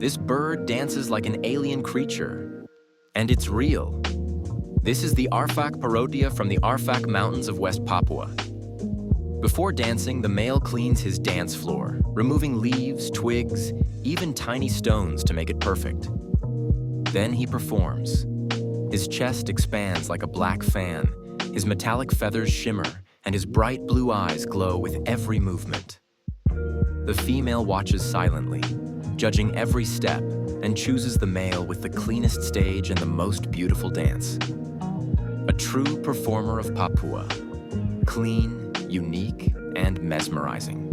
This bird dances like an alien creature. And it's real. This is the Arfak Parotia from the Arfak Mountains of West Papua. Before dancing, the male cleans his dance floor, removing leaves, twigs, even tiny stones to make it perfect. Then he performs. His chest expands like a black fan, his metallic feathers shimmer, and his bright blue eyes glow with every movement. The female watches silently, judging every step, and chooses the male with the cleanest stage and the most beautiful dance. A true performer of Papua, clean, unique, and mesmerizing.